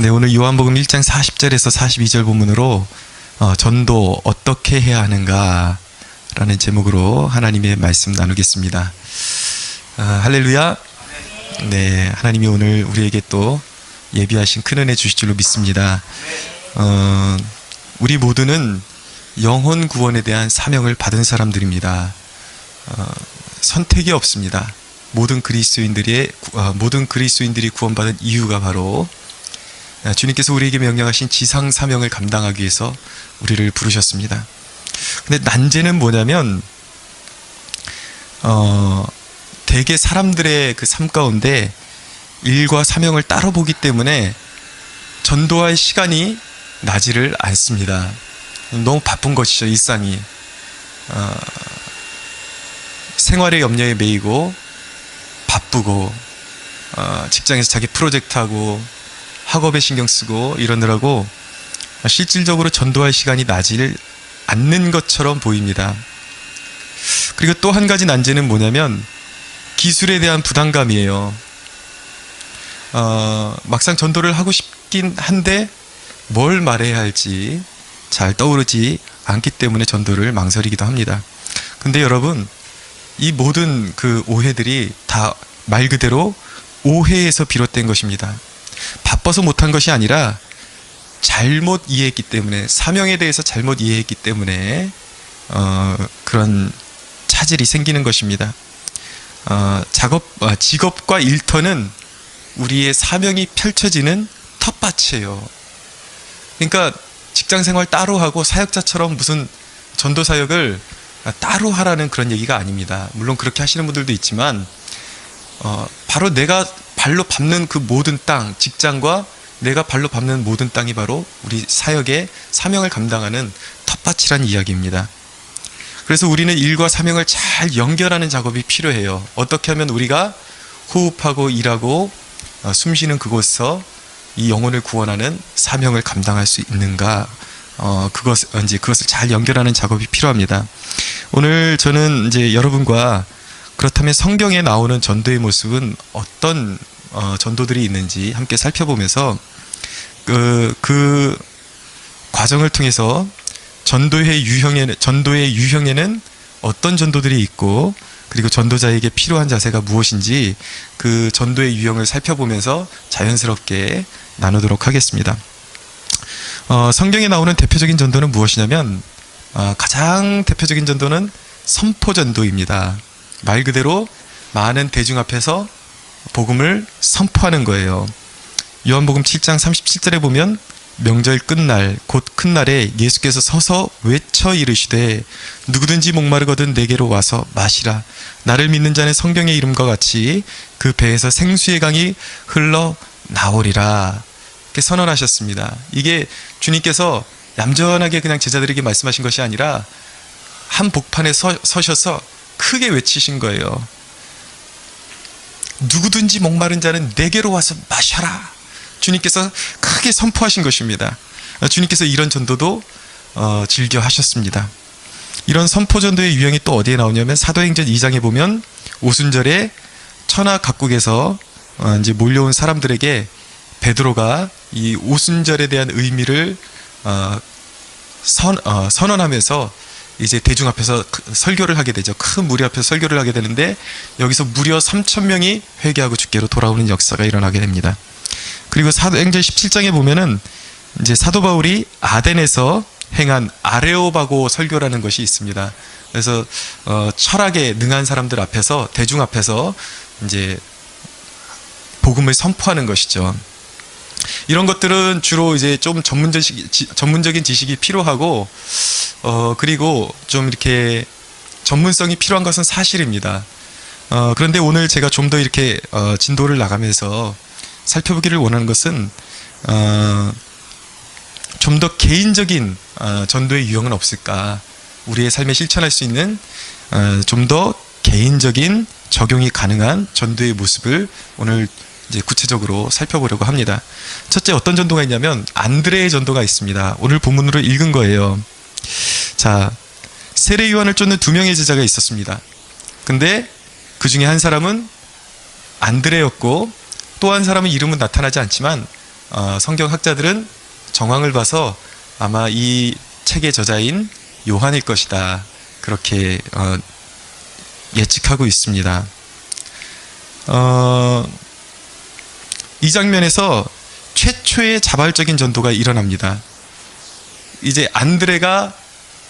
네, 오늘 요한복음 1장 40절에서 42절 본문으로 전도 어떻게 해야 하는가 라는 제목으로 하나님의 말씀 나누겠습니다. 할렐루야. 네, 하나님이 오늘 우리에게 또 예비하신 큰 은혜 주실 줄로 믿습니다. 우리 모두는 영혼 구원에 대한 사명을 받은 사람들입니다. 선택이 없습니다. 모든 그리스도인들이 구원받은 이유가 바로 주님께서 우리에게 명령하신 지상 사명을 감당하기 위해서 우리를 부르셨습니다. 근데 난제는 뭐냐면 대개 사람들의 그 삶 가운데 일과 사명을 따로 보기 때문에 전도할 시간이 나지를 않습니다. 너무 바쁜 것이죠, 일상이. 생활의 염려에 매이고 바쁘고 직장에서 자기 프로젝트하고 학업에 신경 쓰고 이러느라고 실질적으로 전도할 시간이 나질 않는 것처럼 보입니다. 그리고 또 한 가지 난제는 뭐냐면 기술에 대한 부담감이에요. 막상 전도를 하고 싶긴 한데 뭘 말해야 할지 잘 떠오르지 않기 때문에 전도를 망설이기도 합니다. 근데 여러분, 이 모든 그 오해들이 다 말 그대로 오해에서 비롯된 것입니다. 바빠서 못한 것이 아니라 잘못 이해했기 때문에, 사명에 대해서 잘못 이해했기 때문에 그런 차질이 생기는 것입니다. 직업과 일터는 우리의 사명이 펼쳐지는 텃밭이에요. 그러니까 직장생활 따로 하고 사역자처럼 무슨 전도 사역을 따로 하라는 그런 얘기가 아닙니다. 물론 그렇게 하시는 분들도 있지만 바로 내가 발로 밟는 그 모든 땅, 직장과 내가 발로 밟는 모든 땅이 바로 우리 사역의 사명을 감당하는 텃밭이라는 이야기입니다. 그래서 우리는 일과 사명을 잘 연결하는 작업이 필요해요. 어떻게 하면 우리가 호흡하고 일하고 숨쉬는 그곳에서 이 영혼을 구원하는 사명을 감당할 수 있는가, 그것을 잘 연결하는 작업이 필요합니다. 오늘 저는 이제 여러분과 그렇다면 성경에 나오는 전도의 모습은 어떤 전도들이 있는지 함께 살펴보면서 그 과정을 통해서 전도의 유형에는 어떤 전도들이 있고, 그리고 전도자에게 필요한 자세가 무엇인지 그 전도의 유형을 살펴보면서 자연스럽게 나누도록 하겠습니다. 성경에 나오는 대표적인 전도는 무엇이냐면 가장 대표적인 전도는 선포전도입니다. 말 그대로 많은 대중 앞에서 복음을 선포하는 거예요. 요한복음 7장 37절에 보면 명절 끝날 곧 큰 날에 예수께서 서서 외쳐 이르시되 누구든지 목마르거든 내게로 와서 마시라. 나를 믿는 자는 성경의 이름과 같이 그 배에서 생수의 강이 흘러 나오리라. 이렇게 선언하셨습니다. 이게 주님께서 얌전하게 그냥 제자들에게 말씀하신 것이 아니라 한 복판에 서셔서 크게 외치신 거예요. 누구든지 목마른 자는 내게로 와서 마셔라. 주님께서 크게 선포하신 것입니다. 주님께서 이런 전도도 즐겨 하셨습니다. 이런 선포전도의 유형이 또 어디에 나오냐면 사도행전 2장에 보면 오순절에 천하 각국에서 이제 몰려온 사람들에게 베드로가 이 오순절에 대한 의미를 선언하면서 이제 대중 앞에서 설교를 하게 되죠. 큰 무리 앞에서 설교를 하게 되는데 여기서 무려 3,000명이 회개하고 주께로 돌아오는 역사가 일어나게 됩니다. 그리고 사도행전 17장에 보면은 이제 사도 바울이 아덴에서 행한 아레오바고 설교라는 것이 있습니다. 그래서 철학에 능한 사람들 앞에서, 대중 앞에서 이제 복음을 선포하는 것이죠. 이런 것들은 주로 이제 좀 전문적인 지식이 필요하고 그리고 좀 이렇게 전문성이 필요한 것은 사실입니다. 그런데 오늘 제가 좀 더 이렇게 진도를 나가면서 살펴보기를 원하는 것은 좀 더 개인적인 전도의 유형은 없을까, 우리의 삶에 실천할 수 있는 좀 더 개인적인 적용이 가능한 전도의 모습을 오늘 이제 구체적으로 살펴보려고 합니다. 첫째, 어떤 전도가 있냐면 안드레의 전도가 있습니다. 오늘 본문으로 읽은 거예요. 자, 세례 요한을 쫓는 2명의 제자가 있었습니다. 근데 그 중에 한 사람은 안드레였고 또 한 사람은 이름은 나타나지 않지만 성경학자들은 정황을 봐서 아마 이 책의 저자인 요한일 것이다, 그렇게 예측하고 있습니다. 이 장면에서 최초의 자발적인 전도가 일어납니다. 이제 안드레가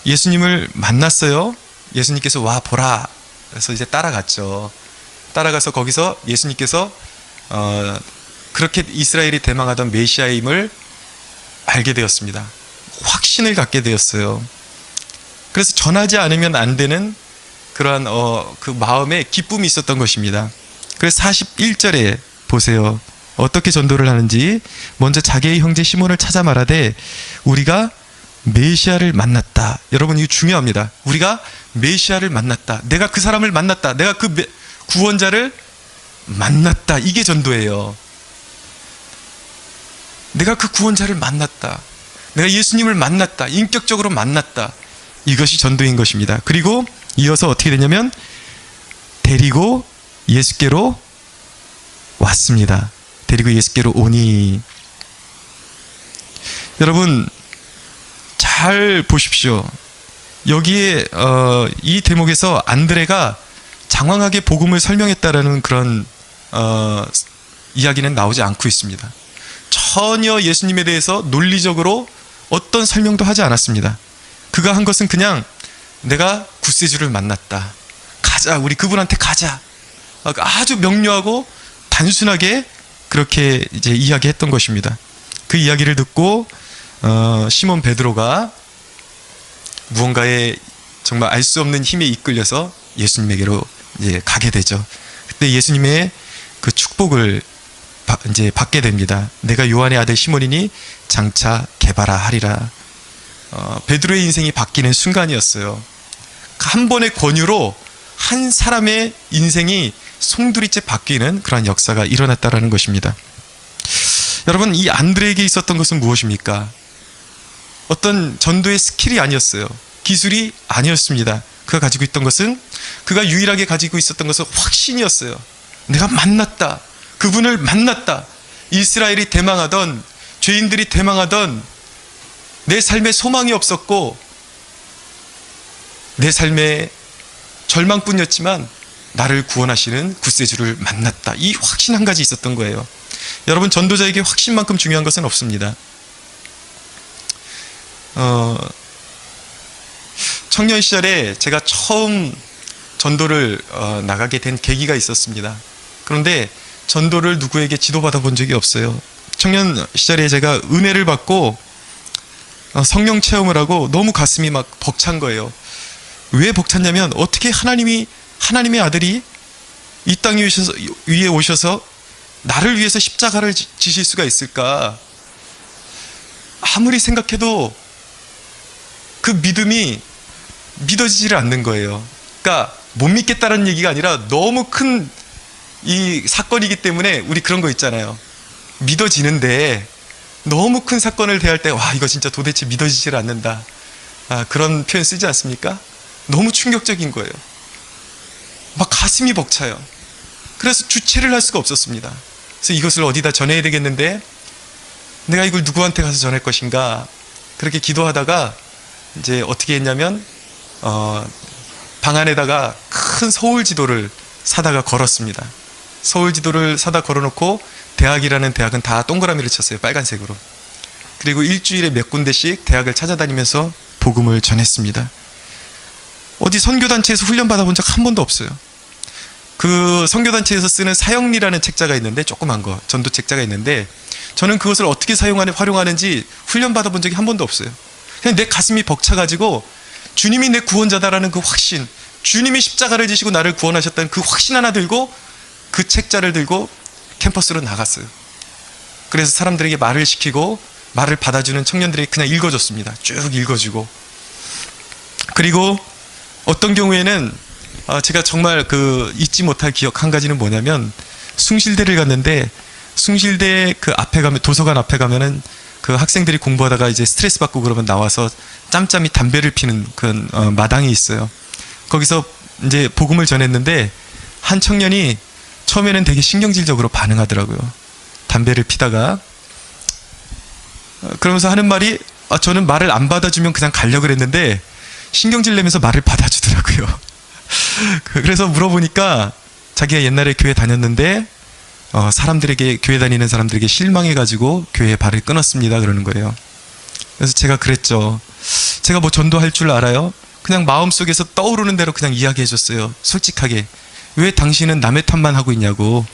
예수님을 만났어요. 예수님께서 와 보라, 그래서 이제 따라갔죠. 따라가서 거기서 예수님께서 그렇게 이스라엘이 대망하던 메시아임을 알게 되었습니다. 확신을 갖게 되었어요. 그래서 전하지 않으면 안 되는 그러한 그 마음에 기쁨이 있었던 것입니다. 그래서 41절에 보세요. 어떻게 전도를 하는지. 먼저 자기의 형제 시몬을 찾아 말하되 우리가 메시아를 만났다. 여러분, 이거 중요합니다. 우리가 메시아를 만났다. 내가 그 사람을 만났다. 내가 그 구원자를 만났다. 이게 전도예요. 내가 그 구원자를 만났다. 내가 예수님을 만났다. 인격적으로 만났다. 이것이 전도인 것입니다. 그리고 이어서 어떻게 되냐면 데리고 예수께로 왔습니다. 데리고 예수께로 오니. 여러분 잘 보십시오. 여기에 이 대목에서 안드레가 장황하게 복음을 설명했다라는 그런 이야기는 나오지 않고 있습니다. 전혀 예수님에 대해서 논리적으로 어떤 설명도 하지 않았습니다. 그가 한 것은 그냥 내가 구세주를 만났다. 가자, 우리 그분한테 가자. 아주 명료하고 단순하게 그렇게 이제 이야기했던 것입니다. 그 이야기를 듣고 시몬 베드로가 무언가에 정말 알 수 없는 힘에 이끌려서 예수님에게로 이제 가게 되죠. 그때 예수님의 그 축복을 이제 받게 됩니다. 내가 요한의 아들 시몬이니 장차 개바라 하리라. 베드로의 인생이 바뀌는 순간이었어요. 한 번의 권유로 한 사람의 인생이 송두리째 바뀌는 그런 역사가 일어났다라는 것입니다. 여러분, 이 안드레에게 있었던 것은 무엇입니까? 어떤 전도의 스킬이 아니었어요. 기술이 아니었습니다. 그가 가지고 있던 것은, 그가 유일하게 가지고 있었던 것은 확신이었어요. 내가 만났다. 그분을 만났다. 이스라엘이 대망하던, 죄인들이 대망하던 내 삶에 소망이 없었고 내 삶에 절망뿐이었지만 나를 구원하시는 구세주를 만났다. 이 확신 한 가지 있었던 거예요. 여러분, 전도자에게 확신만큼 중요한 것은 없습니다. 청년 시절에 제가 처음 전도를 나가게 된 계기가 있었습니다. 그런데 전도를 누구에게 지도받아 본 적이 없어요. 청년 시절에 제가 은혜를 받고 성령 체험을 하고 너무 가슴이 막 벅찬 거예요. 왜 벅찼냐면, 어떻게 하나님의 아들이 이 땅 위에 오셔서 나를 위해서 십자가를 지실 수가 있을까? 아무리 생각해도 그 믿음이 믿어지지를 않는 거예요. 그러니까 못 믿겠다는 얘기가 아니라 너무 큰 이 사건이기 때문에, 우리 그런 거 있잖아요. 믿어지는데 너무 큰 사건을 대할 때, 와, 이거 진짜 도대체 믿어지질 않는다. 그런 표현 쓰지 않습니까? 너무 충격적인 거예요. 막 가슴이 벅차요. 그래서 주체를 할 수가 없었습니다. 그래서 이것을 어디다 전해야 되겠는데, 내가 이걸 누구한테 가서 전할 것인가? 그렇게 기도하다가 이제 어떻게 했냐면, 방 안에다가 큰 서울 지도를 사다가 걸었습니다. 서울 지도를 사다 걸어놓고, 대학이라는 대학은 다 동그라미를 쳤어요. 빨간색으로. 그리고 일주일에 몇 군데씩 대학을 찾아다니면서 복음을 전했습니다. 어디 선교단체에서 훈련 받아본 적 한 번도 없어요. 그 선교단체에서 쓰는 사형리라는 책자가 있는데, 조그만 거, 전도 책자가 있는데, 저는 그것을 어떻게 활용하는지 훈련 받아본 적이 한 번도 없어요. 그냥 내 가슴이 벅차가지고 주님이 내 구원자다라는 그 확신, 주님이 십자가를 지시고 나를 구원하셨다는 그 확신 하나 들고, 그 책자를 들고 캠퍼스로 나갔어요. 그래서 사람들에게 말을 시키고, 말을 받아주는 청년들에게 그냥 읽어줬습니다. 쭉 읽어주고. 그리고 어떤 경우에는 제가 정말 잊지 못할 기억 한 가지는 뭐냐면, 숭실대를 갔는데, 숭실대 그 앞에 가면, 도서관 앞에 가면은 그 학생들이 공부하다가 이제 스트레스 받고 그러면 나와서 짬짬이 담배를 피는 그런 마당이 있어요. 거기서 이제 복음을 전했는데, 한 청년이 처음에는 되게 신경질적으로 반응하더라고요. 담배를 피다가 그러면서 하는 말이 저는 말을 안 받아주면 그냥 가려고 그랬는데 신경질 내면서 말을 받아주더라고요. 그래서 물어보니까 자기가 옛날에 교회 다녔는데 사람들에게, 교회 다니는 사람들에게 실망해가지고 교회에 발을 끊었습니다 그러는 거예요. 그래서 제가 그랬죠. 제가 뭐 전도할 줄 알아요? 그냥 마음속에서 떠오르는 대로 그냥 이야기해줬어요. 솔직하게. 왜 당신은 남의 탓만 하고 있냐고.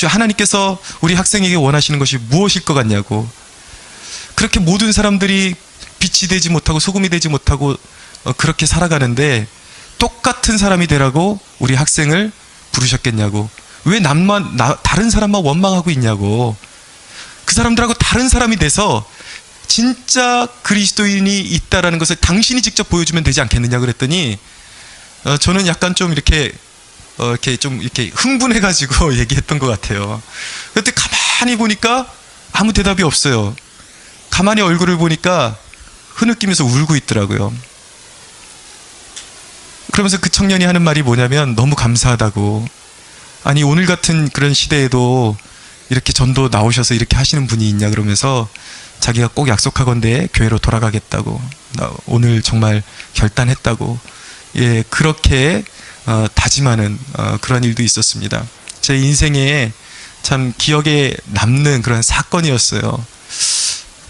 하나님께서 우리 학생에게 원하시는 것이 무엇일 것 같냐고. 그렇게 모든 사람들이 빛이 되지 못하고 소금이 되지 못하고 그렇게 살아가는데 똑같은 사람이 되라고 우리 학생을 부르셨겠냐고. 왜 다른 사람만 원망하고 있냐고. 그 사람들하고 다른 사람이 돼서 진짜 그리스도인이 있다라는 것을 당신이 직접 보여주면 되지 않겠느냐 그랬더니 저는 약간 좀 이렇게 흥분해가지고 얘기했던 것 같아요. 그때 가만히 보니까 아무 대답이 없어요. 가만히 얼굴을 보니까 흐느끼면서 울고 있더라고요. 그러면서 그 청년이 하는 말이 뭐냐면 너무 감사하다고. 아니 오늘 같은 그런 시대에도 이렇게 전도 나오셔서 이렇게 하시는 분이 있냐 그러면서 자기가 꼭 약속하건대 교회로 돌아가겠다고, 오늘 정말 결단했다고, 예, 그렇게 다짐하는 그런 일도 있었습니다. 제 인생에 참 기억에 남는 그런 사건이었어요.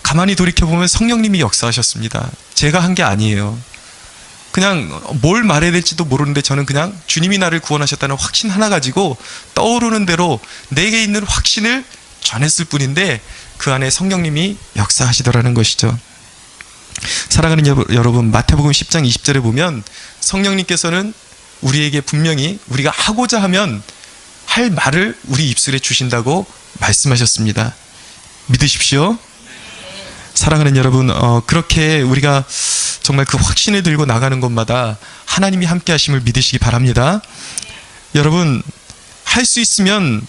가만히 돌이켜보면 성령님이 역사하셨습니다. 제가 한 게 아니에요. 그냥 뭘 말해야 될지도 모르는데 저는 그냥 주님이 나를 구원하셨다는 확신 하나 가지고 떠오르는 대로 내게 있는 확신을 전했을 뿐인데 그 안에 성령님이 역사하시더라는 것이죠. 사랑하는 여러분, 마태복음 10장 20절에 보면 성령님께서는 우리에게 분명히 우리가 하고자 하면 할 말을 우리 입술에 주신다고 말씀하셨습니다. 믿으십시오. 사랑하는 여러분, 그렇게 우리가 정말 그 확신을 들고 나가는 것마다 하나님이 함께 하심을 믿으시기 바랍니다. 여러분, 할 수 있으면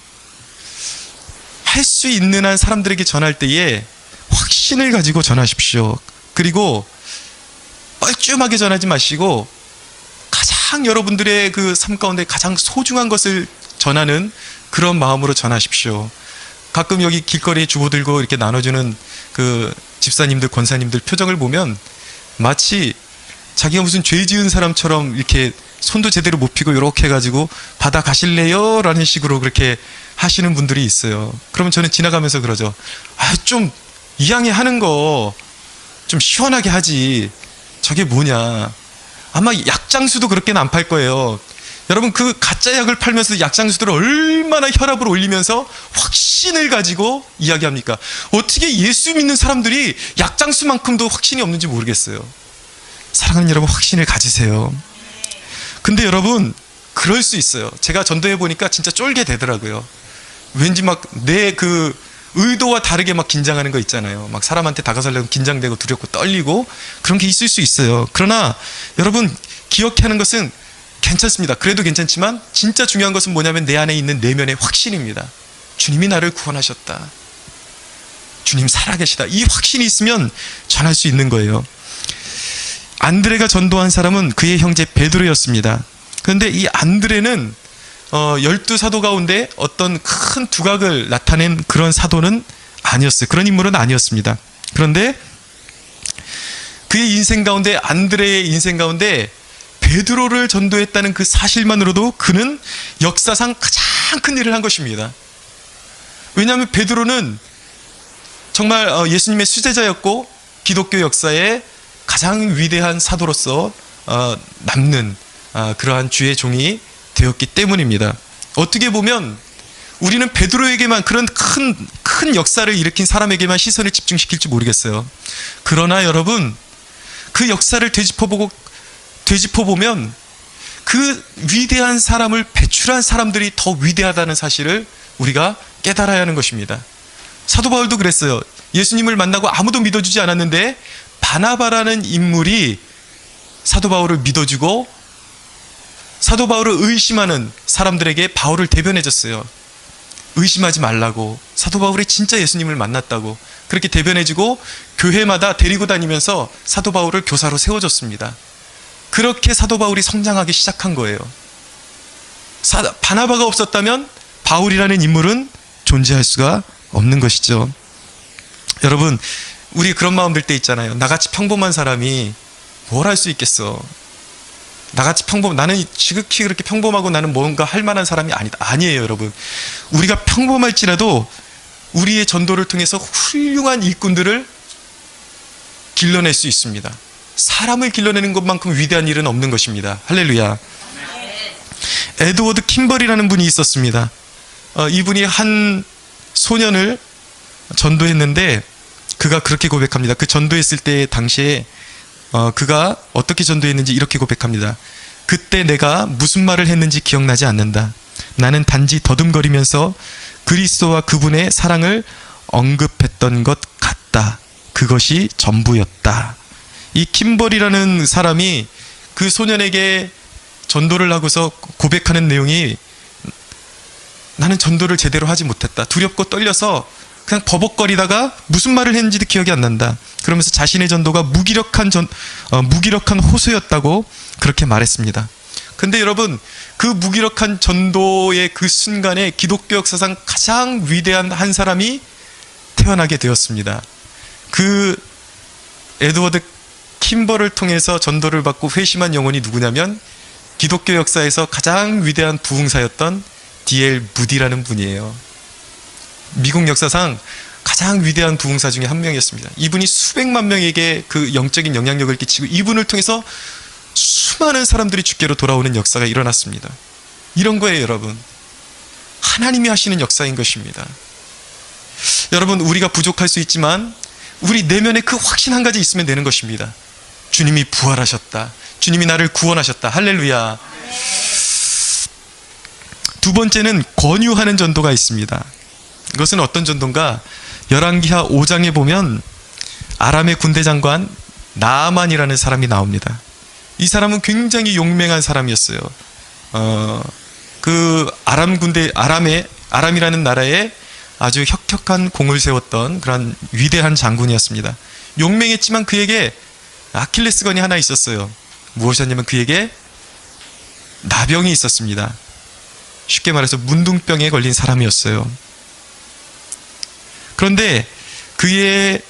할 수 있는 한 사람들에게 전할 때에 확신을 가지고 전하십시오. 그리고 뻘쭘하게 전하지 마시고 가장 여러분들의 그 삶 가운데 가장 소중한 것을 전하는 그런 마음으로 전하십시오. 가끔 여기 길거리에 주보 들고 이렇게 나눠주는 그 집사님들, 권사님들 표정을 보면 마치 자기가 무슨 죄 지은 사람처럼 이렇게 손도 제대로 못 펴고 이렇게 해가지고 받아 가실래요? 라는 식으로 그렇게 하시는 분들이 있어요. 그러면 저는 지나가면서 그러죠. 좀 이왕에 하는 거 좀 시원하게 하지. 저게 뭐냐. 아마 약장수도 그렇게는 안 팔 거예요. 여러분, 그 가짜 약을 팔면서 약장수들을 얼마나 혈압을 올리면서 확신을 가지고 이야기합니까? 어떻게 예수 믿는 사람들이 약장수만큼도 확신이 없는지 모르겠어요. 사랑하는 여러분, 확신을 가지세요. 근데 여러분, 그럴 수 있어요. 제가 전도해 보니까 진짜 쫄게 되더라고요. 왠지 막 내 그 의도와 다르게 막 긴장하는 거 있잖아요. 막 사람한테 다가서려면 긴장되고 두렵고 떨리고 그런 게 있을 수 있어요. 그러나 여러분, 기억해야 하는 것은 괜찮습니다. 그래도 괜찮지만 진짜 중요한 것은 뭐냐면 내 안에 있는 내면의 확신입니다. 주님이 나를 구원하셨다. 주님 살아계시다. 이 확신이 있으면 전할 수 있는 거예요. 안드레가 전도한 사람은 그의 형제 베드로였습니다. 그런데 이 안드레는 12사도 가운데 어떤 큰 두각을 나타낸 그런 사도는 아니었어요. 그런 인물은 아니었습니다. 그런데 그의 인생 가운데, 안드레의 인생 가운데 베드로를 전도했다는 그 사실만으로도 그는 역사상 가장 큰 일을 한 것입니다. 왜냐하면 베드로는 정말 예수님의 수제자였고 기독교 역사에 가장 위대한 사도로서 남는 그러한 주의 종이 되었기 때문입니다. 어떻게 보면 우리는 베드로에게만, 그런 큰 역사를 일으킨 사람에게만 시선을 집중시킬지 모르겠어요. 그러나 여러분, 그 역사를 되짚어보면 그 위대한 사람을 배출한 사람들이 더 위대하다는 사실을 우리가 깨달아야 하는 것입니다. 사도 바울도 그랬어요. 예수님을 만나고 아무도 믿어주지 않았는데 바나바라는 인물이 사도 바울을 믿어주고 사도 바울을 의심하는 사람들에게 바울을 대변해줬어요. 의심하지 말라고, 사도 바울이 진짜 예수님을 만났다고 그렇게 대변해주고 교회마다 데리고 다니면서 사도 바울을 교사로 세워줬습니다. 그렇게 사도 바울이 성장하기 시작한 거예요. 바나바가 없었다면 바울이라는 인물은 존재할 수가 없는 것이죠. 여러분, 우리 그런 마음 들 때 있잖아요. 나같이 평범한 사람이 뭘 할 수 있겠어. 나같이 나는 지극히 그렇게 평범하고 나는 뭔가 할 만한 사람이 아니다. 아니에요, 여러분. 우리가 평범할지라도 우리의 전도를 통해서 훌륭한 일꾼들을 길러낼 수 있습니다. 사람을 길러내는 것만큼 위대한 일은 없는 것입니다. 할렐루야. 에드워드 킴벌이라는 분이 있었습니다. 이분이 한 소년을 전도했는데 그가 그렇게 고백합니다. 그 전도했을 때 당시에 그가 어떻게 전도했는지 이렇게 고백합니다. 그때 내가 무슨 말을 했는지 기억나지 않는다. 나는 단지 더듬거리면서 그리스도와 그분의 사랑을 언급했던 것 같다. 그것이 전부였다. 이 킴벌이라는 사람이 그 소년에게 전도를 하고서 고백하는 내용이 나는 전도를 제대로 하지 못했다. 두렵고 떨려서 그냥 버벅거리다가 무슨 말을 했는지도 기억이 안 난다. 그러면서 자신의 전도가 무기력한 호소였다고 그렇게 말했습니다. 근데 여러분, 그 무기력한 전도의 그 순간에 기독교 역사상 가장 위대한 한 사람이 태어나게 되었습니다. 그 에드워드 킴벌을 통해서 전도를 받고 회심한 영혼이 누구냐면 기독교 역사에서 가장 위대한 부흥사였던 D.L. 무디라는 분이에요. 미국 역사상 가장 위대한 부흥사 중에 한 명이었습니다. 이분이 수백만 명에게 그 영적인 영향력을 끼치고 이분을 통해서 수많은 사람들이 주께로 돌아오는 역사가 일어났습니다. 이런 거예요, 여러분. 하나님이 하시는 역사인 것입니다. 여러분, 우리가 부족할 수 있지만 우리 내면에 그 확신 한 가지 있으면 되는 것입니다. 주님이 부활하셨다. 주님이 나를 구원하셨다. 할렐루야. 두 번째는 권유하는 전도가 있습니다. 이것은 어떤 전도인가? 열왕기하 5장에 보면 아람의 군대 장관 나아만이라는 사람이 나옵니다. 이 사람은 굉장히 용맹한 사람이었어요. 그 아람이라는 나라에 아주 혁혁한 공을 세웠던 그런 위대한 장군이었습니다. 용맹했지만 그에게 아킬레스건이 하나 있었어요. 무엇이었냐면 그에게 나병이 있었습니다. 쉽게 말해서 문둥병에 걸린 사람이었어요. 그런데 그의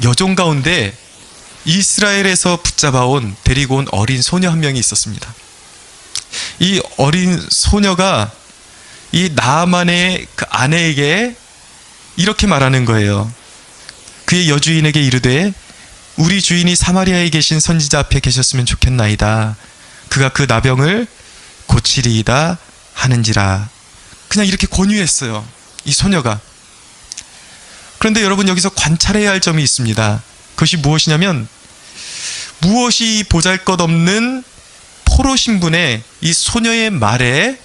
여종 가운데 이스라엘에서 데리고 온 어린 소녀 한 명이 있었습니다. 이 어린 소녀가 이 나아만의 그 아내에게 이렇게 말하는 거예요. 그의 여주인에게 이르되 우리 주인이 사마리아에 계신 선지자 앞에 계셨으면 좋겠나이다. 그가 그 나병을 고치리이다 하는지라. 그냥 이렇게 권유했어요, 이 소녀가. 그런데 여러분, 여기서 관찰해야 할 점이 있습니다. 그것이 무엇이냐면 무엇이 보잘것없는 포로 신분의 이 소녀의 말에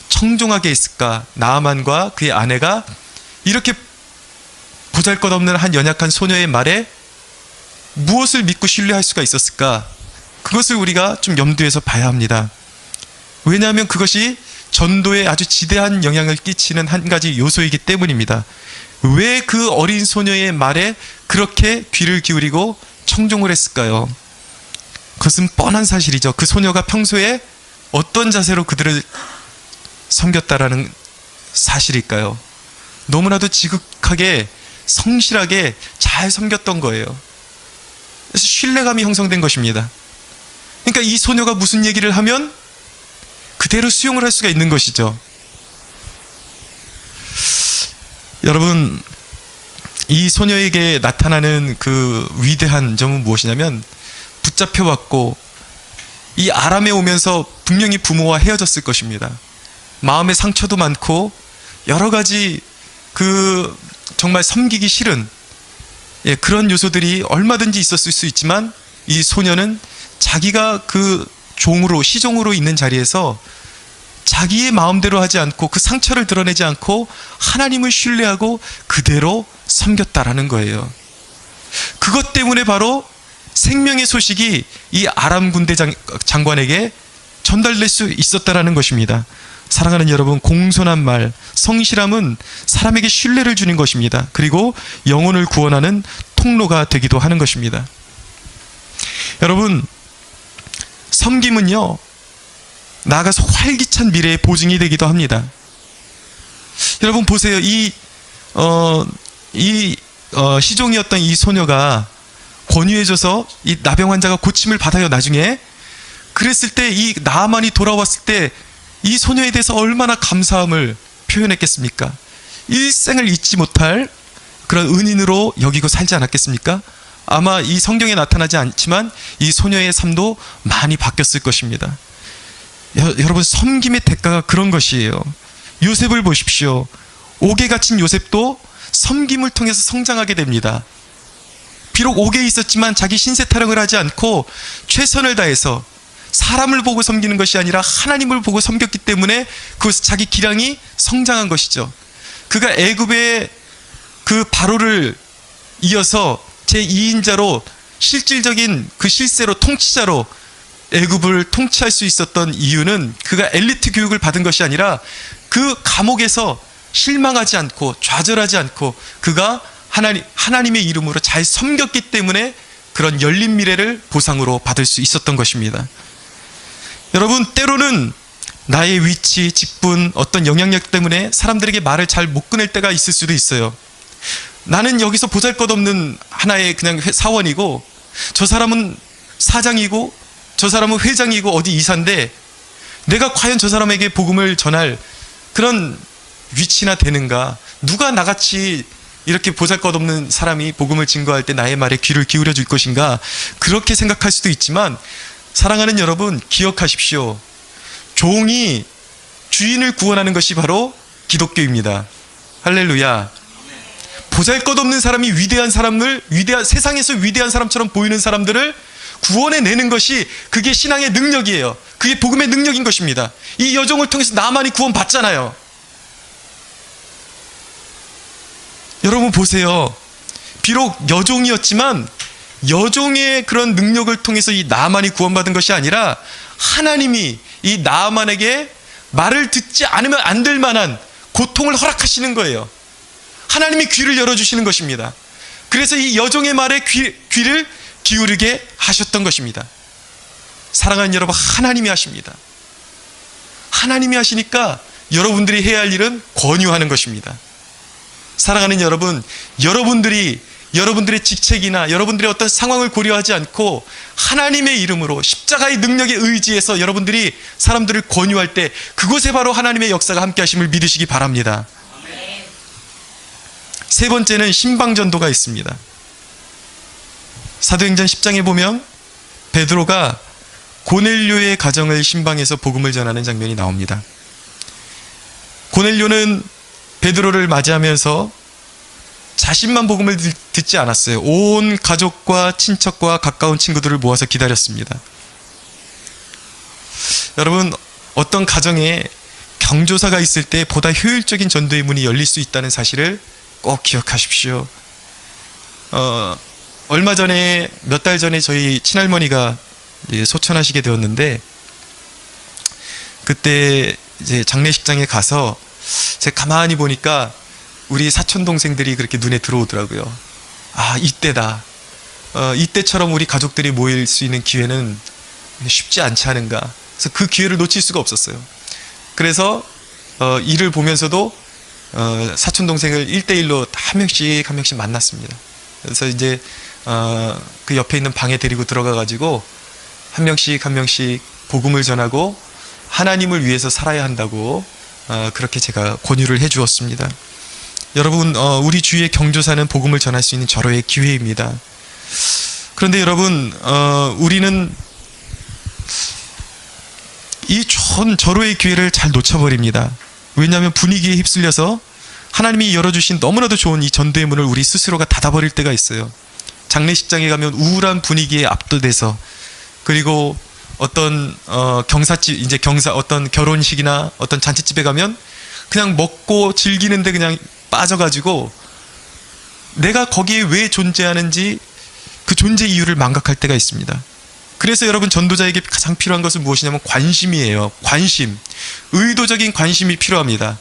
청종하게 했을까? 나아만과 그의 아내가 이렇게 보잘것없는 한 연약한 소녀의 말에 무엇을 믿고 신뢰할 수가 있었을까? 그것을 우리가 좀 염두에서 봐야 합니다. 왜냐하면 그것이 전도에 아주 지대한 영향을 끼치는 한 가지 요소이기 때문입니다. 왜 그 어린 소녀의 말에 그렇게 귀를 기울이고 청종을 했을까요? 그것은 뻔한 사실이죠. 그 소녀가 평소에 어떤 자세로 그들을 섬겼다라는 사실일까요? 너무나도 지극하게 성실하게 잘 섬겼던 거예요. 그래서 신뢰감이 형성된 것입니다. 그러니까 이 소녀가 무슨 얘기를 하면 그대로 수용을 할 수가 있는 것이죠. 여러분, 이 소녀에게 나타나는 그 위대한 점은 무엇이냐면 붙잡혀왔고 이 아람에 오면서 분명히 부모와 헤어졌을 것입니다. 마음의 상처도 많고 여러 가지 그 정말 섬기기 싫은 그런 요소들이 얼마든지 있었을 수 있지만 이 소녀는 자기가 그 시종으로 있는 자리에서 자기의 마음대로 하지 않고 그 상처를 드러내지 않고 하나님을 신뢰하고 그대로 섬겼다라는 거예요. 그것 때문에 바로 생명의 소식이 이 아람 군대 장관에게 전달될 수 있었다라는 것입니다. 사랑하는 여러분, 공손한 말, 성실함은 사람에게 신뢰를 주는 것입니다. 그리고 영혼을 구원하는 통로가 되기도 하는 것입니다. 여러분, 섬김은요, 나아가서 활기찬 미래의 보증이 되기도 합니다. 여러분 보세요. 이 시종이었던 이 소녀가 권유해줘서 이 나병 환자가 고침을 받아요. 나중에 그랬을 때 이 나아만이 돌아왔을 때 이 소녀에 대해서 얼마나 감사함을 표현했겠습니까? 일생을 잊지 못할 그런 은인으로 여기고 살지 않았겠습니까? 아마 이 성경에 나타나지 않지만 이 소녀의 삶도 많이 바뀌었을 것입니다. 여러분, 섬김의 대가가 그런 것이에요. 요셉을 보십시오. 옥에 갇힌 요셉도 섬김을 통해서 성장하게 됩니다. 비록 옥에 있었지만 자기 신세 타령을 하지 않고 최선을 다해서 사람을 보고 섬기는 것이 아니라 하나님을 보고 섬겼기 때문에 그것은 자기 기량이 성장한 것이죠. 그가 애굽의 그 바로를 이어서 제2인자로 실질적인 그 실세로 통치자로 애굽을 통치할 수 있었던 이유는 그가 엘리트 교육을 받은 것이 아니라 그 감옥에서 실망하지 않고 좌절하지 않고 그가 하나님의 이름으로 잘 섬겼기 때문에 그런 열린 미래를 보상으로 받을 수 있었던 것입니다. 여러분, 때로는 나의 위치, 직분, 어떤 영향력 때문에 사람들에게 말을 잘 못 꺼낼 때가 있을 수도 있어요. 나는 여기서 보잘것없는 하나의 그냥 사원이고 저 사람은 사장이고 저 사람은 회장이고 어디 이사인데 내가 과연 저 사람에게 복음을 전할 그런 위치나 되는가? 누가 나같이 이렇게 보잘것없는 사람이 복음을 증거할 때 나의 말에 귀를 기울여 줄 것인가? 그렇게 생각할 수도 있지만 사랑하는 여러분, 기억하십시오. 종이 주인을 구원하는 것이 바로 기독교입니다. 할렐루야. 보잘것없는 사람이 세상에서 위대한 사람처럼 보이는 사람들을 구원해내는 것이 그게 신앙의 능력이에요. 그게 복음의 능력인 것입니다. 이 여종을 통해서 나만이 구원받잖아요. 여러분 보세요. 비록 여종이었지만 여종의 그런 능력을 통해서 이 나만이 구원받은 것이 아니라 하나님이 이 나만에게 말을 듣지 않으면 안 될 만한 고통을 허락하시는 거예요. 하나님이 귀를 열어주시는 것입니다. 그래서 이 여종의 말에 귀를 기울이게 하셨던 것입니다. 사랑하는 여러분, 하나님이 하십니다. 하나님이 하시니까 여러분들이 해야 할 일은 권유하는 것입니다. 사랑하는 여러분, 여러분들의 직책이나 여러분들의 어떤 상황을 고려하지 않고 하나님의 이름으로 십자가의 능력에 의지해서 여러분들이 사람들을 권유할 때 그곳에 바로 하나님의 역사가 함께 하심을 믿으시기 바랍니다. 세 번째는 신방전도가 있습니다. 사도행전 10장에 보면 베드로가 고넬료의 가정을 신방해서 복음을 전하는 장면이 나옵니다. 고넬료는 베드로를 맞이하면서 자신만 복음을 듣지 않았어요. 온 가족과 친척과 가까운 친구들을 모아서 기다렸습니다. 여러분, 어떤 가정에 경조사가 있을 때 보다 효율적인 전도의 문이 열릴 수 있다는 사실을 꼭 기억하십시오. 얼마 전에, 몇 달 전에 저희 친할머니가 소천하시게 되었는데, 그때 이제 장례식장에 가서 제가 가만히 보니까 우리 사촌 동생들이 그렇게 눈에 들어오더라고요. 아, 이때다. 이때처럼 우리 가족들이 모일 수 있는 기회는 쉽지 않지 않은가. 그래서 그 기회를 놓칠 수가 없었어요. 그래서 이를 보면서도 사촌 동생을 1대1로 한 명씩 만났습니다. 그래서 이제 그 옆에 있는 방에 데리고 들어가 가지고 한 명씩 복음을 전하고 하나님을 위해서 살아야 한다고 그렇게 제가 권유를 해 주었습니다. 여러분, 우리 주위의 경조사는 복음을 전할 수 있는 절호의 기회입니다. 그런데 여러분, 우리는 이 좋은 절호의 기회를 잘 놓쳐버립니다. 왜냐하면 분위기에 휩쓸려서 하나님이 열어주신 너무나도 좋은 이 전도의 문을 우리 스스로가 닫아버릴 때가 있어요. 장례식장에 가면 우울한 분위기에 압도돼서, 그리고 어떤 어떤 결혼식이나 어떤 잔치집에 가면 그냥 먹고 즐기는데 그냥 빠져가지고 내가 거기에 왜 존재하는지 그 존재 이유를 망각할 때가 있습니다. 그래서 여러분, 전도자에게 가장 필요한 것은 무엇이냐면 관심이에요. 관심. 의도적인 관심이 필요합니다.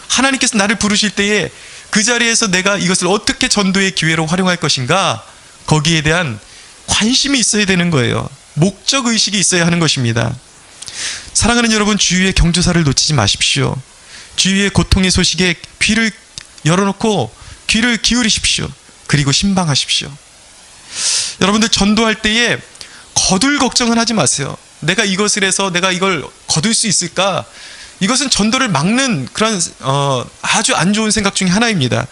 하나님께서 나를 부르실 때에 그 자리에서 내가 이것을 어떻게 전도의 기회로 활용할 것인가, 거기에 대한 관심이 있어야 되는 거예요. 목적의식이 있어야 하는 것입니다. 사랑하는 여러분, 주위의 경조사를 놓치지 마십시오. 주위의 고통의 소식에 귀를 열어놓고 귀를 기울이십시오. 그리고 신방하십시오. 여러분들 전도할 때에 거둘 걱정은 하지 마세요. 내가 이것을 해서 내가 이걸 거둘 수 있을까? 이것은 전도를 막는 그런 아주 안 좋은 생각 중에 하나입니다.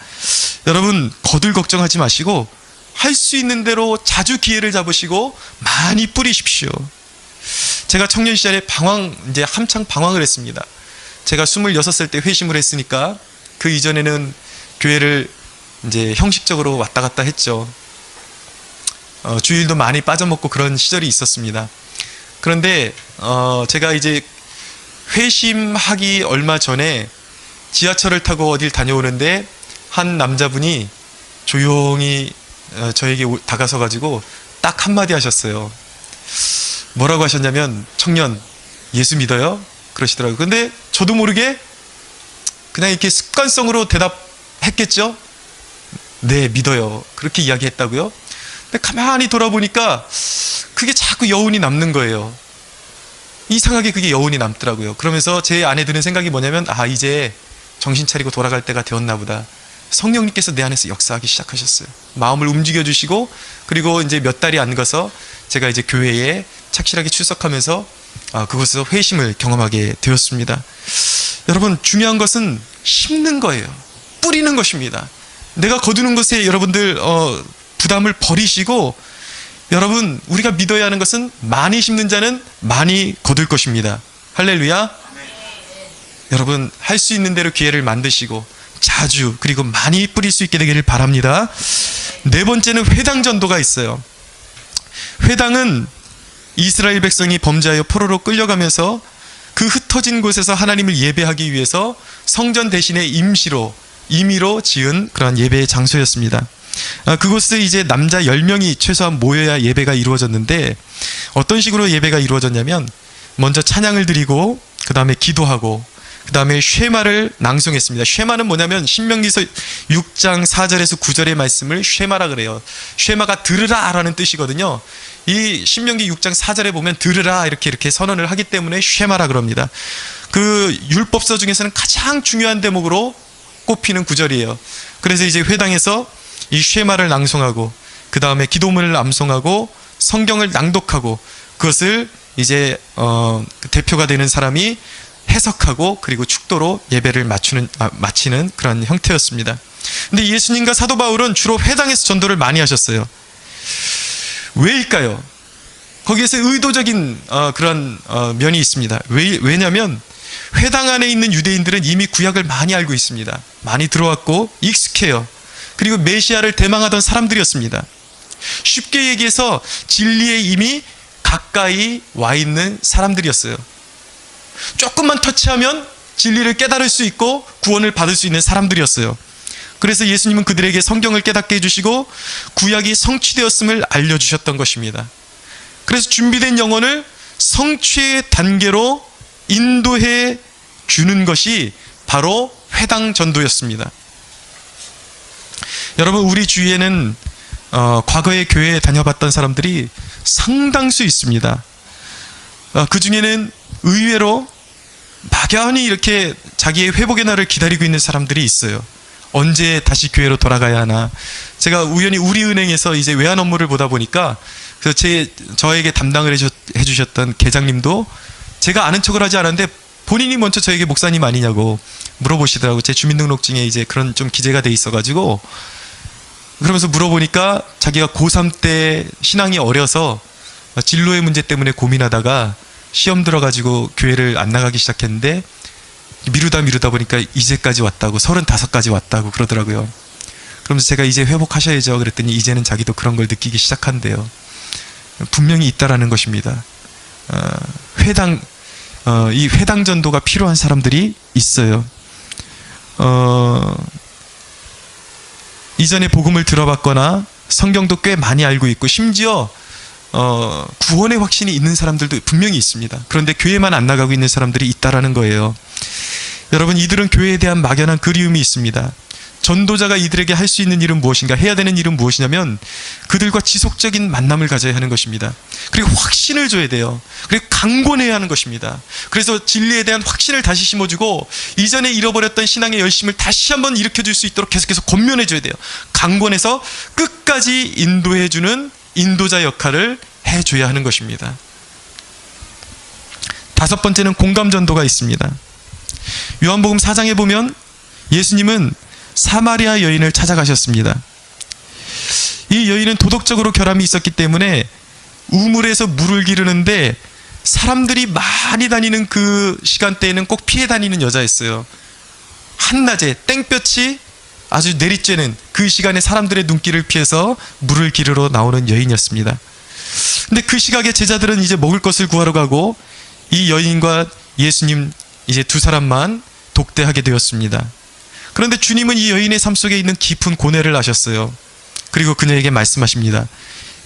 여러분 거둘 걱정하지 마시고 할 수 있는 대로 자주 기회를 잡으시고 많이 뿌리십시오. 제가 청년 시절에 이제 한창 방황을 했습니다. 제가 26살 때 회심을 했으니까 그 이전에는 교회를 이제 형식적으로 왔다 갔다 했죠. 주일도 많이 빠져먹고 그런 시절이 있었습니다. 그런데 제가 이제 회심하기 얼마 전에 지하철을 타고 어딜 다녀오는데 한 남자분이 조용히 저에게 다가서 가지고 딱 한마디 하셨어요. 뭐라고 하셨냐면, 청년 예수 믿어요? 그러시더라고요. 근데 저도 모르게 그냥 이렇게 습관성으로 대답했겠죠. 네, 믿어요. 그렇게 이야기했다고요. 근데 가만히 돌아보니까 그게 자꾸 여운이 남는 거예요. 이상하게 그게 여운이 남더라고요. 그러면서 제 안에 드는 생각이 뭐냐면, 이제 정신 차리고 돌아갈 때가 되었나 보다. 성령님께서 내 안에서 역사하기 시작하셨어요. 마음을 움직여 주시고, 그리고 이제 몇 달이 안 가서 제가 이제 교회에 착실하게 출석하면서 그곳에서 회심을 경험하게 되었습니다. 여러분, 중요한 것은 심는 거예요. 뿌리는 것입니다. 내가 거두는 것에 여러분들 부담을 버리시고, 여러분, 우리가 믿어야 하는 것은 많이 심는 자는 많이 거둘 것입니다. 할렐루야. 여러분, 할 수 있는 대로 기회를 만드시고 자주, 그리고 많이 뿌릴 수 있게 되기를 바랍니다. 네 번째는 회당 전도가 있어요. 회당은 이스라엘 백성이 범죄하여 포로로 끌려가면서 그 흩어진 곳에서 하나님을 예배하기 위해서 성전 대신에 임의로 지은 그러한 예배의 장소였습니다. 그곳에 이제 남자 10명이 최소한 모여야 예배가 이루어졌는데, 어떤 식으로 예배가 이루어졌냐면, 먼저 찬양을 드리고 그 다음에 기도하고 그 다음에 쉐마를 낭송했습니다. 쉐마는 뭐냐면 신명기서 6장 4절에서 9절의 말씀을 쉐마라 그래요. 쉐마가 들으라 라는 뜻이거든요. 이 신명기 6장 4절에 보면 들으라 이렇게 선언을 하기 때문에 쉐마라 그럽니다. 그 율법서 중에서는 가장 중요한 대목으로 꼽히는 구절이에요. 그래서 이제 회당에서 이 쉐마를 낭송하고 그 다음에 기도문을 암송하고 성경을 낭독하고, 그것을 이제 대표가 되는 사람이 해석하고 그리고 축도로 예배를 마치는 그런 형태였습니다. 근데 예수님과 사도 바울은 주로 회당에서 전도를 많이 하셨어요. 왜일까요? 거기에서 의도적인 그런 면이 있습니다. 왜냐하면 회당 안에 있는 유대인들은 이미 구약을 많이 알고 있습니다. 많이 들어왔고 익숙해요. 그리고 메시아를 대망하던 사람들이었습니다. 쉽게 얘기해서 진리에 이미 가까이 와 있는 사람들이었어요. 조금만 터치하면 진리를 깨달을 수 있고 구원을 받을 수 있는 사람들이었어요. 그래서 예수님은 그들에게 성경을 깨닫게 해주시고 구약이 성취되었음을 알려주셨던 것입니다. 그래서 준비된 영혼을 성취의 단계로 인도해 주는 것이 바로 회당 전도였습니다. 여러분, 우리 주위에는 과거에 교회에 다녀봤던 사람들이 상당수 있습니다. 그 중에는 의외로 막연히 이렇게 자기의 회복의 날을 기다리고 있는 사람들이 있어요. 언제 다시 교회로 돌아가야 하나. 제가 우연히 우리은행에서 이제 외환 업무를 보다 보니까 저에게 담당을 해주셨던 계장님도 제가 아는 척을 하지 않았는데 본인이 먼저 저에게 목사님 아니냐고 물어보시더라고요. 제 주민등록증에 이제 그런 좀 기재가 돼 있어가지고, 그러면서 물어보니까 자기가 고3 때 신앙이 어려서 진로의 문제 때문에 고민하다가 시험 들어가지고 교회를 안 나가기 시작했는데 미루다 보니까 이제까지 왔다고, 35까지 왔다고 그러더라고요. 그러면서 제가 이제 회복하셔야죠 그랬더니 이제는 자기도 그런 걸 느끼기 시작한대요. 분명히 있다라는 것입니다. 이 회당 전도가 필요한 사람들이 있어요. 이전에 복음을 들어봤거나 성경도 꽤 많이 알고 있고 심지어 구원의 확신이 있는 사람들도 분명히 있습니다. 그런데 교회만 안 나가고 있는 사람들이 있다라는 거예요. 여러분, 이들은 교회에 대한 막연한 그리움이 있습니다. 전도자가 이들에게 할 수 있는 일은 무엇인가, 해야 되는 일은 무엇이냐면 그들과 지속적인 만남을 가져야 하는 것입니다. 그리고 확신을 줘야 돼요. 그리고 강권해야 하는 것입니다. 그래서 진리에 대한 확신을 다시 심어주고 이전에 잃어버렸던 신앙의 열심을 다시 한번 일으켜줄 수 있도록 계속해서 권면해줘야 돼요. 강권해서 끝까지 인도해주는 인도자 역할을 해줘야 하는 것입니다. 다섯 번째는 공감전도가 있습니다. 요한복음 4장에 보면 예수님은 사마리아 여인을 찾아가셨습니다. 이 여인은 도덕적으로 결함이 있었기 때문에 우물에서 물을 기르는데 사람들이 많이 다니는 그 시간대에는 꼭 피해 다니는 여자였어요. 한낮에 땡볕이 아주 내리쬐는 그 시간에 사람들의 눈길을 피해서 물을 기르러 나오는 여인이었습니다. 근데 그 시각에 제자들은 이제 먹을 것을 구하러 가고 이 여인과 예수님 이제 두 사람만 독대하게 되었습니다. 그런데 주님은 이 여인의 삶 속에 있는 깊은 고뇌를 아셨어요. 그리고 그녀에게 말씀하십니다.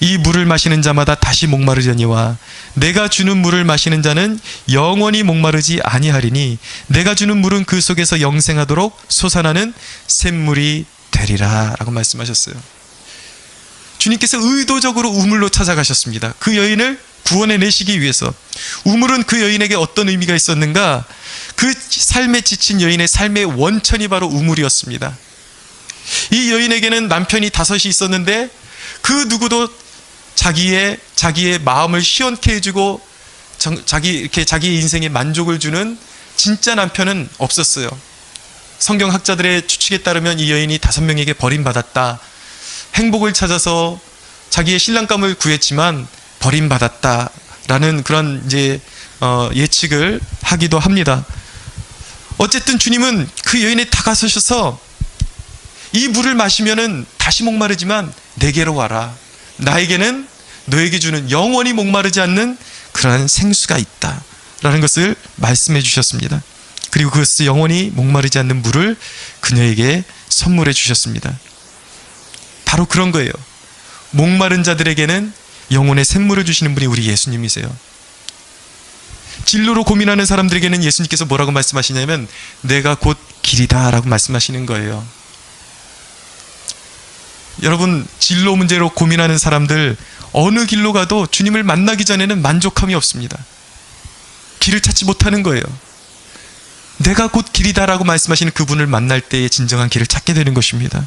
이 물을 마시는 자마다 다시 목마르려니와 내가 주는 물을 마시는 자는 영원히 목마르지 아니하리니 내가 주는 물은 그 속에서 영생하도록 솟아나는 샘물이 되리라 라고 말씀하셨어요. 주님께서 의도적으로 우물로 찾아가셨습니다. 그 여인을 구원해내시기 위해서. 우물은 그 여인에게 어떤 의미가 있었는가? 그 삶에 지친 여인의 삶의 원천이 바로 우물이었습니다. 이 여인에게는 남편이 5이 있었는데 그 누구도 자기의 마음을 시원케 해주고 자기의 인생에 만족을 주는 진짜 남편은 없었어요. 성경학자들의 추측에 따르면 이 여인이 5명에게 버림받았다. 행복을 찾아서 자기의 신랑감을 구했지만 버림받았다라는 그런 이제 예측을 하기도 합니다. 어쨌든 주님은 그 여인에 다가서셔서 이 물을 마시면은 다시 목마르지만 내게로 와라. 나에게는 너에게 주는 영원히 목마르지 않는 그러한 생수가 있다. 라는 것을 말씀해 주셨습니다. 그리고 그것을 영원히 목마르지 않는 물을 그녀에게 선물해 주셨습니다. 바로 그런 거예요. 목마른 자들에게는 영혼의 샘물을 주시는 분이 우리 예수님이세요. 진로로 고민하는 사람들에게는 예수님께서 뭐라고 말씀하시냐면 내가 곧 길이다 라고 말씀하시는 거예요. 여러분, 진로 문제로 고민하는 사람들 어느 길로 가도 주님을 만나기 전에는 만족함이 없습니다. 길을 찾지 못하는 거예요. 내가 곧 길이다 라고 말씀하시는 그분을 만날 때의 진정한 길을 찾게 되는 것입니다.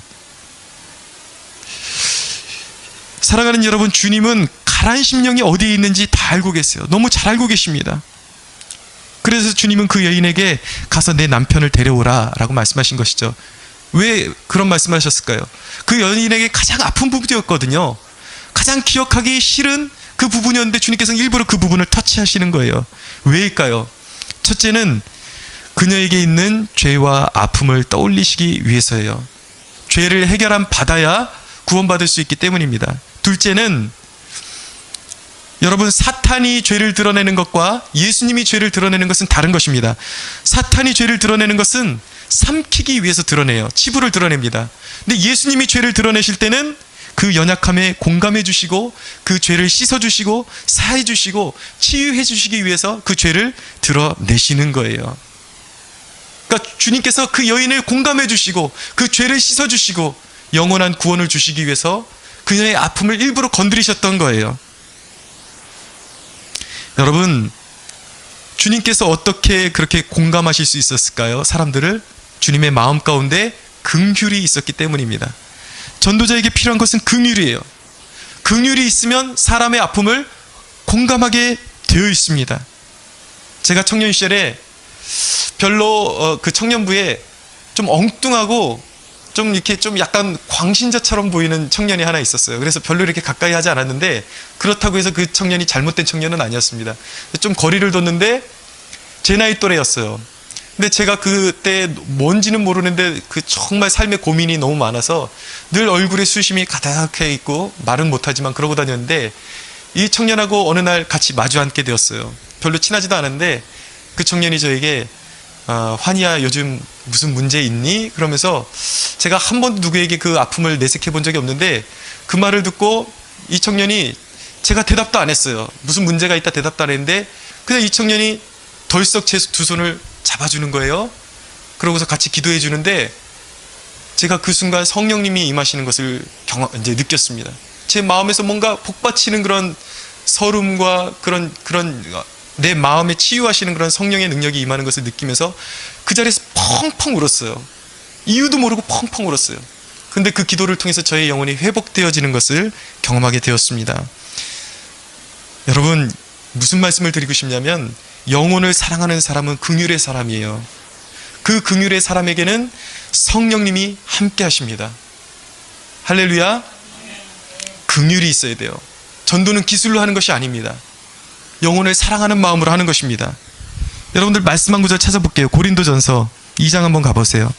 사랑하는 여러분, 주님은 가라앉은 심령이 어디에 있는지 다 알고 계세요. 너무 잘 알고 계십니다. 그래서 주님은 그 여인에게 가서 내 남편을 데려오라 라고 말씀하신 것이죠. 왜 그런 말씀을 하셨을까요? 그 여인에게 가장 아픈 부분이었거든요. 가장 기억하기 싫은 그 부분이었는데 주님께서는 일부러 그 부분을 터치하시는 거예요. 왜일까요? 첫째는 그녀에게 있는 죄와 아픔을 떠올리시기 위해서예요. 죄를 받아야 구원받을 수 있기 때문입니다. 둘째는 여러분, 사탄이 죄를 드러내는 것과 예수님이 죄를 드러내는 것은 다른 것입니다. 사탄이 죄를 드러내는 것은 삼키기 위해서 드러내요. 치부를 드러냅니다. 근데 예수님이 죄를 드러내실 때는 그 연약함에 공감해 주시고 그 죄를 씻어 주시고 사해 주시고 치유해 주시기 위해서 그 죄를 드러내시는 거예요. 그러니까 주님께서 그 여인을 공감해 주시고 그 죄를 씻어 주시고 영원한 구원을 주시기 위해서 그녀의 아픔을 일부러 건드리셨던 거예요. 여러분, 주님께서 어떻게 그렇게 공감하실 수 있었을까요? 사람들을. 주님의 마음 가운데 긍휼이 있었기 때문입니다. 전도자에게 필요한 것은 긍휼이에요. 긍휼이 있으면 사람의 아픔을 공감하게 되어 있습니다. 제가 청년 시절에 별로 그 청년부에 좀 엉뚱하고 좀 이렇게 좀 약간 광신자처럼 보이는 청년이 하나 있었어요. 그래서 별로 이렇게 가까이 하지 않았는데 그렇다고 해서 그 청년이 잘못된 청년은 아니었습니다. 좀 거리를 뒀는데 제 나이 또래였어요. 근데 제가 그때 뭔지는 모르는데 그 정말 삶의 고민이 너무 많아서 늘 얼굴에 수심이 가득해 있고 말은 못하지만 그러고 다녔는데 이 청년하고 어느 날 같이 마주 앉게 되었어요. 별로 친하지도 않은데 그 청년이 저에게 환희야, 요즘 무슨 문제 있니? 그러면서 제가 한 번도 누구에게 그 아픔을 내색해 본 적이 없는데 그 말을 듣고 이 청년이, 제가 대답도 안 했어요. 무슨 문제가 있다 대답도 안 했는데 그냥 이 청년이 덜썩 제 두 손을 잡아주는 거예요. 그러고서 같이 기도해 주는데 제가 그 순간 성령님이 임하시는 것을 이제 느꼈습니다. 제 마음에서 뭔가 복받치는 그런 설움과 그런 내 마음에 치유하시는 그런 성령의 능력이 임하는 것을 느끼면서 그 자리에서 펑펑 울었어요. 이유도 모르고 펑펑 울었어요. 근데 그 기도를 통해서 저의 영혼이 회복되어지는 것을 경험하게 되었습니다. 여러분, 무슨 말씀을 드리고 싶냐면 영혼을 사랑하는 사람은 긍휼의 사람이에요. 그 긍휼의 사람에게는 성령님이 함께 하십니다. 할렐루야. 긍휼이 있어야 돼요. 전도는 기술로 하는 것이 아닙니다. 영혼을 사랑하는 마음으로 하는 것입니다. 여러분들 말씀 한 구절 찾아볼게요. 고린도전서 2장 한번 가보세요.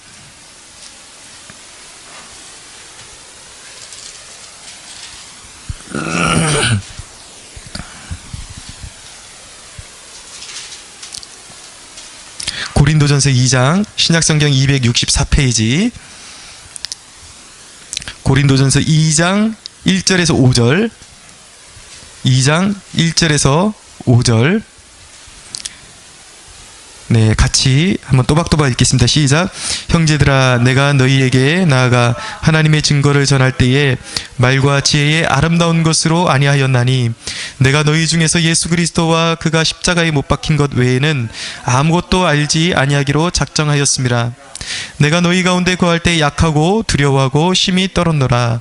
고린도전서 2장 신약성경 264페이지 고린도전서 2장 1절에서 5절 2장 1절에서 5절 네, 같이 한번 또박또박 읽겠습니다. 시작. 형제들아, 내가 너희에게 나아가 하나님의 증거를 전할 때에 말과 지혜의 아름다운 것으로 아니하였나니 내가 너희 중에서 예수 그리스도와 그가 십자가에 못 박힌 것 외에는 아무것도 알지 아니하기로 작정하였음이라. 내가 너희 가운데 거할 때 약하고 두려워하고 심히 떨었노라.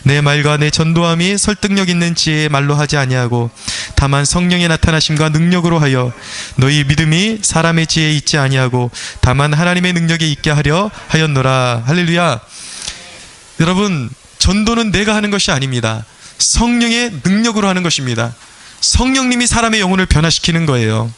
내 말과 내 전도함이 설득력 있는 지혜의 말로 하지 아니하고 다만 성령의 나타나심과 능력으로 하여 너희 믿음이 사람의 지혜에 있지 아니하고 다만 하나님의 능력에 있게 하려 하였노라. 할렐루야. 여러분, 전도는 내가 하는 것이 아닙니다. 성령의 능력으로 하는 것입니다. 성령님이 사람의 영혼을 변화시키는 거예요.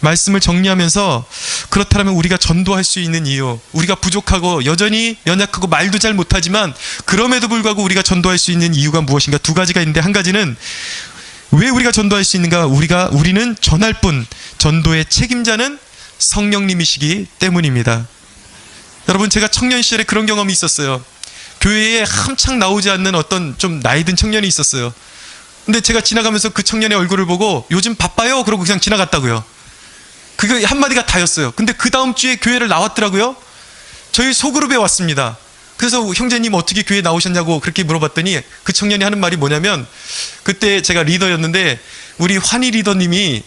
말씀을 정리하면서 그렇다면 우리가 전도할 수 있는 이유, 우리가 부족하고 여전히 연약하고 말도 잘 못하지만 그럼에도 불구하고 우리가 전도할 수 있는 이유가 무엇인가? 두 가지가 있는데, 한 가지는 왜 우리가 전도할 수 있는가? 우리는 전할 뿐, 전도의 책임자는 성령님이시기 때문입니다. 여러분, 제가 청년 시절에 그런 경험이 있었어요. 교회에 한창 나오지 않는 어떤 좀 나이 든 청년이 있었어요. 근데 제가 지나가면서 그 청년의 얼굴을 보고 요즘 바빠요? 그러고 그냥 지나갔다고요. 그게 한마디가 다였어요. 근데 그 다음 주에 교회를 나왔더라고요. 저희 소그룹에 왔습니다. 그래서 형제님 어떻게 교회 나오셨냐고 그렇게 물어봤더니 그 청년이 하는 말이 뭐냐면, 그때 제가 리더였는데 우리 환희 리더님이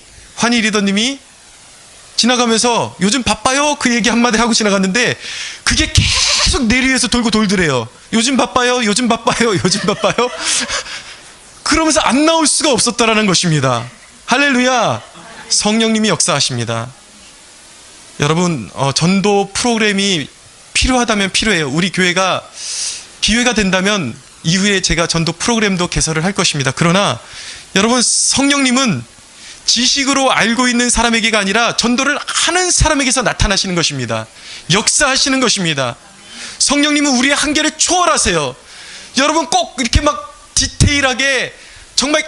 지나가면서 요즘 바빠요? 그 얘기 한마디 하고 지나갔는데 그게 계속 내 위에서 돌더래요. 요즘 바빠요? 요즘 바빠요? 요즘 바빠요? 그러면서 안 나올 수가 없었다라는 것입니다. 할렐루야. 성령님이 역사하십니다. 여러분, 전도 프로그램이 필요하다면 필요해요. 우리 교회가 기회가 된다면 이후에 제가 전도 프로그램도 개설을 할 것입니다. 그러나 여러분, 성령님은 지식으로 알고 있는 사람에게가 아니라 전도를 하는 사람에게서 나타나시는 것입니다. 역사하시는 것입니다. 성령님은 우리의 한계를 초월하세요. 여러분, 꼭 이렇게 막 디테일하게 정말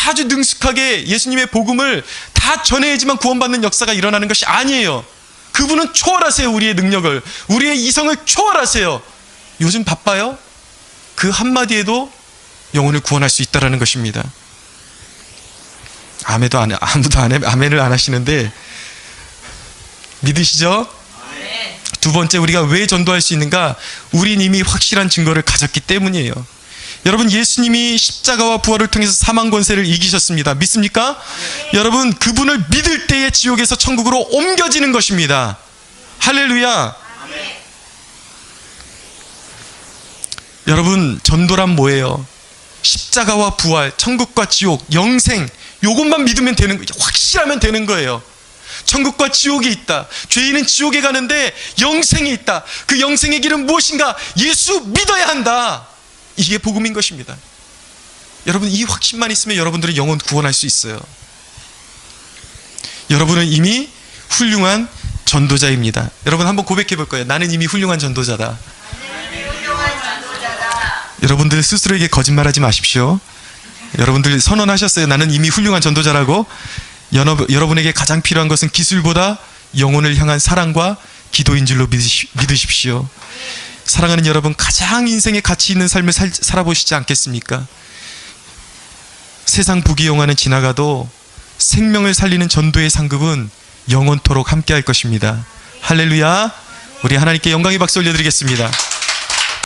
아주 능숙하게 예수님의 복음을 다 전해야지만 구원받는 역사가 일어나는 것이 아니에요. 그분은 초월하세요. 우리의 능력을, 우리의 이성을 초월하세요. 요즘 바빠요? 그 한마디에도 영혼을 구원할 수 있다는 것입니다. 아무도 아멘을 안 하시는데 믿으시죠? 두 번째, 우리가 왜 전도할 수 있는가? 우린 이미 확실한 증거를 가졌기 때문이에요. 여러분, 예수님이 십자가와 부활을 통해서 사망 권세를 이기셨습니다. 믿습니까? 여러분, 그분을 믿을 때에 지옥에서 천국으로 옮겨지는 것입니다. 할렐루야. 여러분, 전도란 뭐예요? 십자가와 부활, 천국과 지옥, 영생, 요것만 믿으면 되는 거예요. 확실하면 되는 거예요. 천국과 지옥이 있다. 죄인은 지옥에 가는데 영생이 있다. 그 영생의 길은 무엇인가? 예수 믿어야 한다. 이게 복음인 것입니다. 여러분, 이 확신만 있으면 여러분들은 영혼 구원할 수 있어요. 여러분은 이미 훌륭한 전도자입니다. 여러분, 한번 고백해 볼 거예요. 나는 이미 훌륭한 전도자다. 여러분들 스스로에게 거짓말하지 마십시오. 여러분들 선언하셨어요. 나는 이미 훌륭한 전도자라고. 여러분에게 가장 필요한 것은 기술보다 영혼을 향한 사랑과 기도인 줄로 믿으십시오. 사랑하는 여러분, 가장 인생에 가치 있는 삶을 살아보시지 않겠습니까? 세상 부귀영화는 지나가도 생명을 살리는 전도의 상급은 영원토록 함께할 것입니다. 할렐루야. 우리 하나님께 영광의 박수 올려드리겠습니다.